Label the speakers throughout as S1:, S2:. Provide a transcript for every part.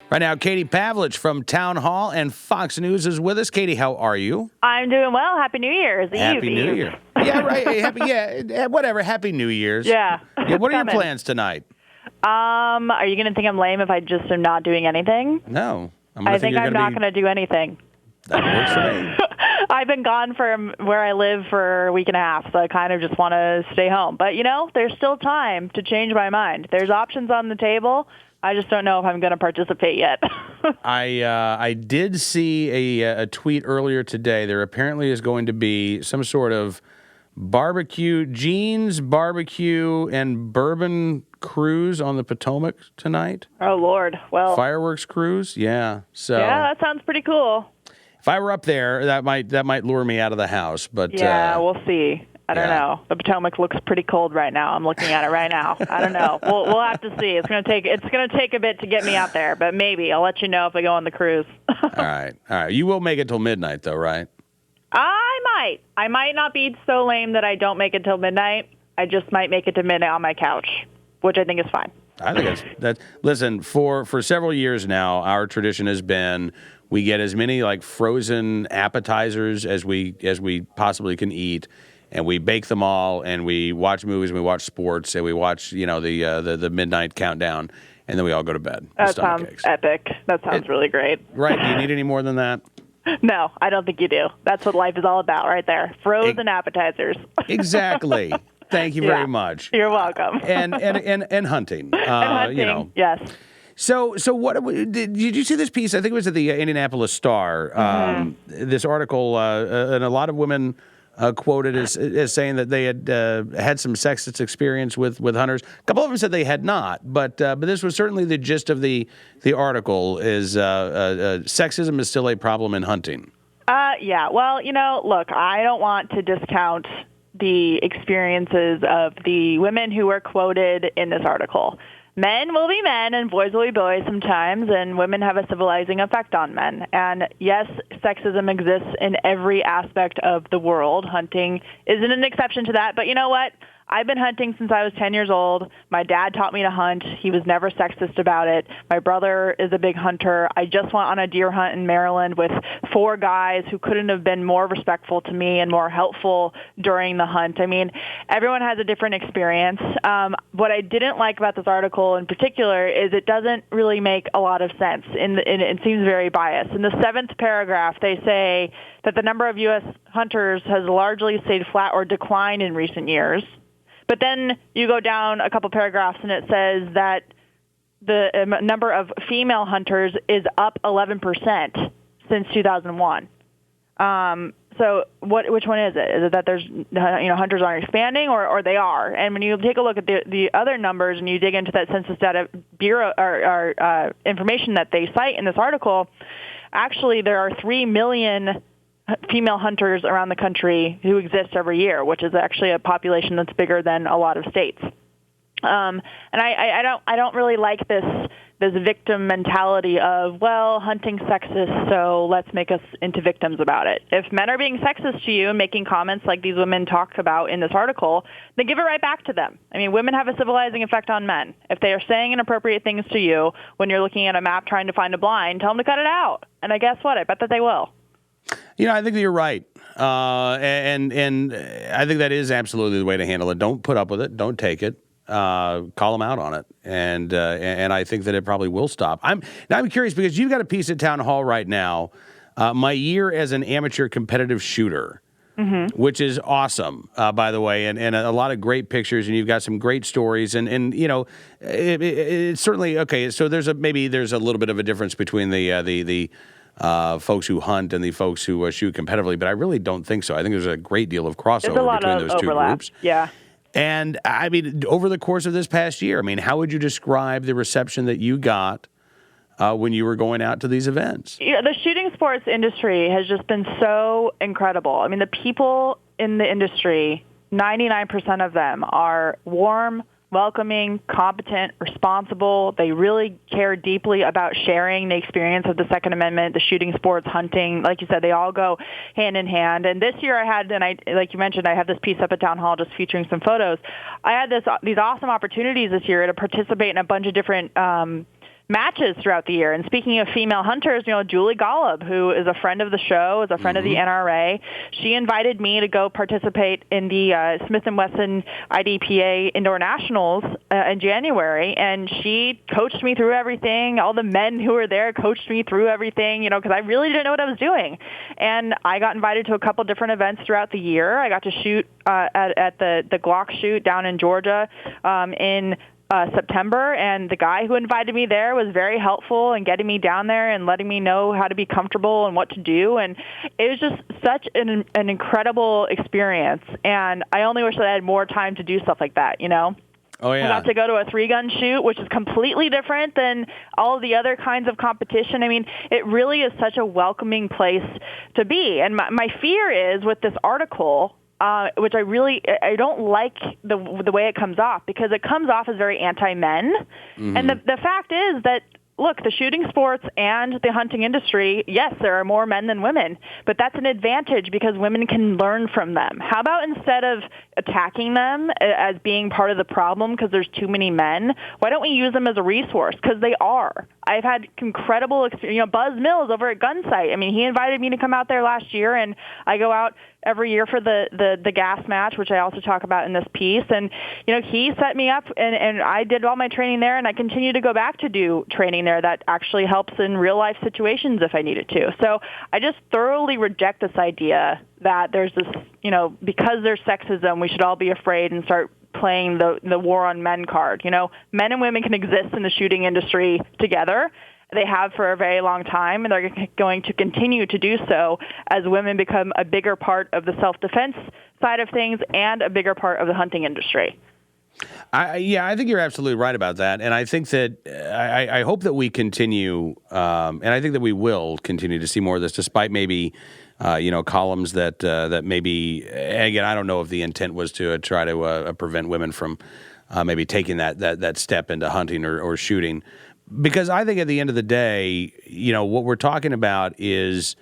S1: Right now, Katie Pavlich from Town Hall and Fox News is with us. Katie, how are you?
S2: I'm doing well. Happy New Year's.
S1: Happy New Year. Yeah, right. Hey, whatever. Happy New Year's.
S2: Yeah.
S1: What are your plans tonight?
S2: Are you going to think I'm lame if I just am not doing anything?
S1: No.
S2: I think I'm not going to do anything.
S1: That works for me.
S2: I've been gone from where I live for a week and a half, so I kind of just want to stay home. But, there's still time to change my mind. There's options on the table. I just don't know if I'm going to participate yet.
S1: I did see a tweet earlier today. There apparently is going to be some sort of jeans, barbecue, and bourbon cruise on the Potomac tonight.
S2: Oh, Lord. Well,
S1: fireworks cruise? Yeah. So
S2: yeah, that sounds pretty cool.
S1: If I were up there, that might lure me out of the house. But
S2: yeah, we'll see. I don't know. The Potomac looks pretty cold right now. I'm looking at it right now. I don't know. We'll have to see. It's gonna take a bit to get me out there, but maybe I'll let you know if I go on the cruise.
S1: All right. You will make it till midnight, though, right?
S2: I might not be so lame that I don't make it till midnight. I just might make it to midnight on my couch, which I think is fine.
S1: I think that's listen, for several years now, our tradition has been we get as many like frozen appetizers as we possibly can eat. And we bake them all, and we watch movies, and we watch sports, and we watch, the midnight countdown, and then we all go to bed.
S2: That sounds epic. That sounds really great.
S1: Right. Do you need any more than that?
S2: No, I don't think you do. That's what life is all about right there. Frozen appetizers.
S1: Exactly. Thank you very much.
S2: You're welcome.
S1: And hunting.
S2: Hunting, yes.
S1: So what did you see this piece? I think it was at the Indianapolis Star. This article, and a lot of women quoted as saying that they had some sexist experience with hunters. A couple of them said they had not, but this was certainly the gist of the article. Is sexism is still a problem in hunting?
S2: Yeah. Well, look, I don't want to discount the experiences of the women who were quoted in this article. Men will be men and boys will be boys sometimes, and women have a civilizing effect on men. And yes, sexism exists in every aspect of the world. Hunting isn't an exception to that. But you know what? I've been hunting since I was 10 years old. My dad taught me to hunt. He was never sexist about it. My brother is a big hunter. I just went on a deer hunt in Maryland with 4 guys who couldn't have been more respectful to me and more helpful during the hunt. I mean, everyone has a different experience. What I didn't like about this article in particular is it doesn't really make a lot of sense. It seems very biased. In the 7th paragraph, they say that the number of U.S. hunters has largely stayed flat or declined in recent years. But then you go down a couple paragraphs and it says that the number of female hunters is up 11% since 2001. So which one is it? Is it that there's hunters aren't expanding or they are? And when you take a look at the other numbers and you dig into that Census Data Bureau or information that they cite in this article, actually there are 3 million female hunters around the country who exist every year, which is actually a population that's bigger than a lot of states. And I don't really like this victim mentality of, well, hunting's sexist, so let's make us into victims about it. If men are being sexist to you and making comments like these women talk about in this article, then give it right back to them. I mean, women have a civilizing effect on men. If they are saying inappropriate things to you when you're looking at a map trying to find a blind, tell them to cut it out. And I guess what? I bet that they will.
S1: I think that you're right, and I think that is absolutely the way to handle it. Don't put up with it. Don't take it. Call them out on it, and I think that it probably will stop. I'm curious because you've got a piece at Town Hall right now. My year as an amateur competitive shooter, which is awesome, by the way, and a lot of great pictures, and you've got some great stories, and it's certainly okay. So there's a little bit of a difference between the folks who hunt and the folks who shoot competitively, but I really don't think so. I think there's a great deal of crossover between those two groups.
S2: Yeah.
S1: And I mean, over the course of this past year, I mean, how would you describe the reception that you got when you were going out to these events?
S2: The shooting sports industry has just been so incredible. I mean, the people in the industry, 99% of them are warm, welcoming, competent, responsible. They really care deeply about sharing the experience of the Second Amendment, the shooting sports, hunting. Like you said, they all go hand in hand. And this year like you mentioned, I have this piece up at Town Hall just featuring some photos. I had these awesome opportunities this year to participate in a bunch of different matches throughout the year. And speaking of female hunters, Julie Golub, who is a friend of the show, is a friend of the NRA, she invited me to go participate in the Smith & Wesson IDPA Indoor Nationals in January, and she coached me through everything. All the men who were there coached me through everything, because I really didn't know what I was doing. And I got invited to a couple different events throughout the year. I got to shoot at the Glock shoot down in Georgia in September, and the guy who invited me there was very helpful in getting me down there and letting me know how to be comfortable and what to do. And it was just such an incredible experience. And I only wish that I had more time to do stuff like that,
S1: Oh, yeah.
S2: I got to go to a 3-gun shoot, which is completely different than all of the other kinds of competition. I mean, it really is such a welcoming place to be. And my fear is with this article, which I don't like the way it comes off, because it comes off as very anti-men. And the fact is that, look, the shooting sports and the hunting industry, yes, there are more men than women, but that's an advantage because women can learn from them. How about instead of attacking them as being part of the problem because there's too many men, why don't we use them as a resource? Because they are. I've had incredible experience. Buzz Mills over at Gunsight, I mean, he invited me to come out there last year, and I go out every year for the gas match, which I also talk about in this piece. And, he set me up, and I did all my training there, and I continue to go back to do training there that actually helps in real-life situations if I needed to. So I just thoroughly reject this idea that there's this, because there's sexism, we should all be afraid and start playing the war on men card. Men and women can exist in the shooting industry together. They have for a very long time, and they're going to continue to do so as women become a bigger part of the self-defense side of things and a bigger part of the hunting industry.
S1: I think you're absolutely right about that, and I think that I hope that we continue, and I think that we will continue to see more of this, despite maybe columns that maybe. Again, I don't know if the intent was to try to prevent women from maybe taking that step into hunting or shooting. Because I think at the end of the day, what we're talking about is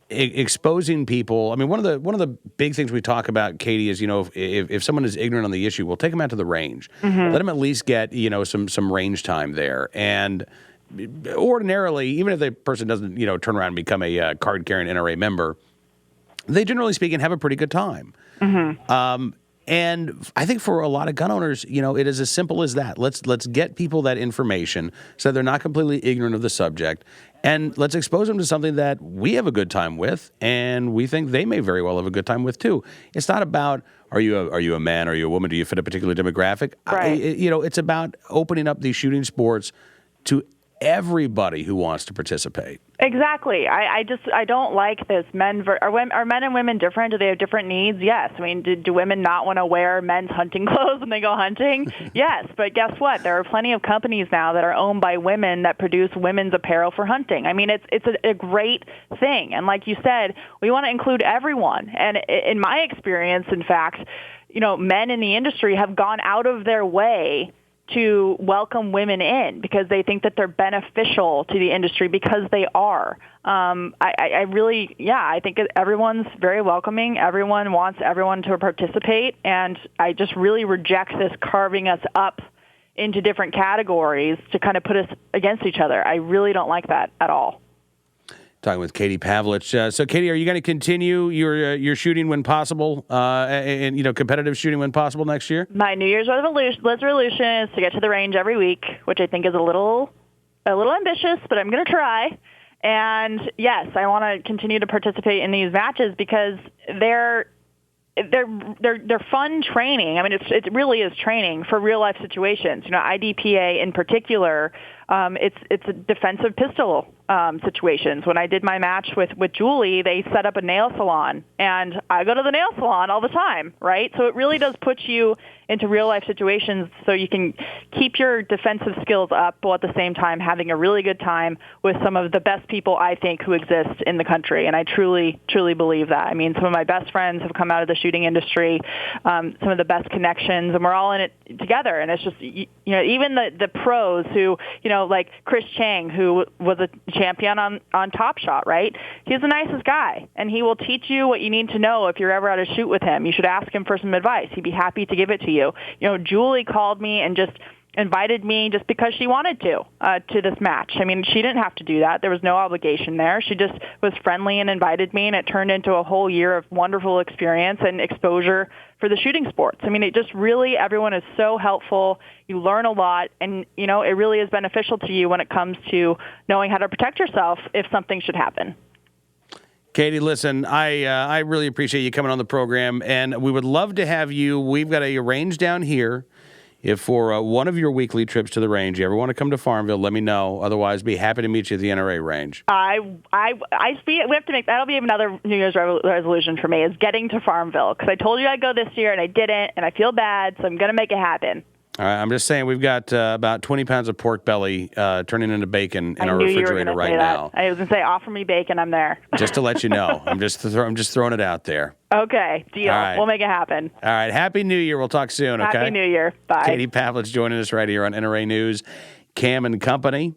S1: exposing people. I mean, one of the big things we talk about, Katie, is if someone is ignorant on the issue, we'll take them out to the range, let them at least get some range time there. And ordinarily, even if the person doesn't turn around and become a card-carrying NRA member, they generally speaking have a pretty good time. And I think for a lot of gun owners, it is as simple as that. Let's get people that information so they're not completely ignorant of the subject, and let's expose them to something that we have a good time with, and we think they may very well have a good time with too. It's not about are you a man, are you a woman, do you fit a particular demographic?
S2: Right.
S1: It's about opening up these shooting sports to everybody who wants to participate.
S2: Exactly. I don't like this. Are men and women different? Do they have different needs? Yes. I mean, do women not want to wear men's hunting clothes when they go hunting? Yes. But guess what? There are plenty of companies now that are owned by women that produce women's apparel for hunting. I mean, it's a great thing. And like you said, we want to include everyone. And in my experience, in fact, men in the industry have gone out of their way to welcome women in because they think that they're beneficial to the industry because they are. I think everyone's very welcoming. Everyone wants everyone to participate, and I just really reject this carving us up into different categories to kind of put us against each other. I really don't like that at all.
S1: Talking with Katie Pavlich. So, Katie, are you going to continue your shooting when possible, and competitive shooting when possible next year? My
S2: New Year's resolution is to get to the range every week, which I think is a little ambitious, but I'm going to try. And yes, I want to continue to participate in these matches because they're fun training. I mean, it really is training for real life situations. IDPA in particular, it's a defensive pistol situations. When I did my match with Julie, they set up a nail salon, and I go to the nail salon all the time, right? So it really does put you into real life situations so you can keep your defensive skills up while at the same time having a really good time with some of the best people I think who exist in the country. And I truly, truly believe that. I mean, some of my best friends have come out of the shooting industry, some of the best connections, and we're all in it together. And it's just, even the pros who, like Chris Chang, who was a champion on Top Shot, right? He's the nicest guy, and he will teach you what you need to know if you're ever at a shoot with him. You should ask him for some advice. He'd be happy to give it to you. Julie called me and just invited me just because she wanted to this match. I mean, she didn't have to do that. There was no obligation there. She just was friendly and invited me, and it turned into a whole year of wonderful experience and exposure for the shooting sports. I mean, it just really, everyone is so helpful. You learn a lot, and, you know, it really is beneficial to you when it comes to knowing how to protect yourself if something should happen.
S1: Katie, listen, I really appreciate you coming on the program, and we would love to have you. We've got a range down here. If for one of your weekly trips to the range, you ever want to come to Farmville, let me know. Otherwise, be happy to meet you at the NRA range.
S2: We have to make, that'll be another New Year's resolution for me, is getting to Farmville. Because I told you I'd go this year, and I didn't, and I feel bad, so I'm going to make it happen.
S1: All right, I'm just saying we've got about 20 pounds of pork belly turning into bacon in our refrigerator right now.
S2: I was going to say, offer me bacon, I'm there.
S1: Just to let you know. I'm just throwing it out there.
S2: Okay, deal. Right. We'll make it happen.
S1: All right, Happy New Year. We'll talk soon, okay?
S2: Happy New Year. Bye.
S1: Katie Pavlich joining us right here on NRA News. Cam and Company.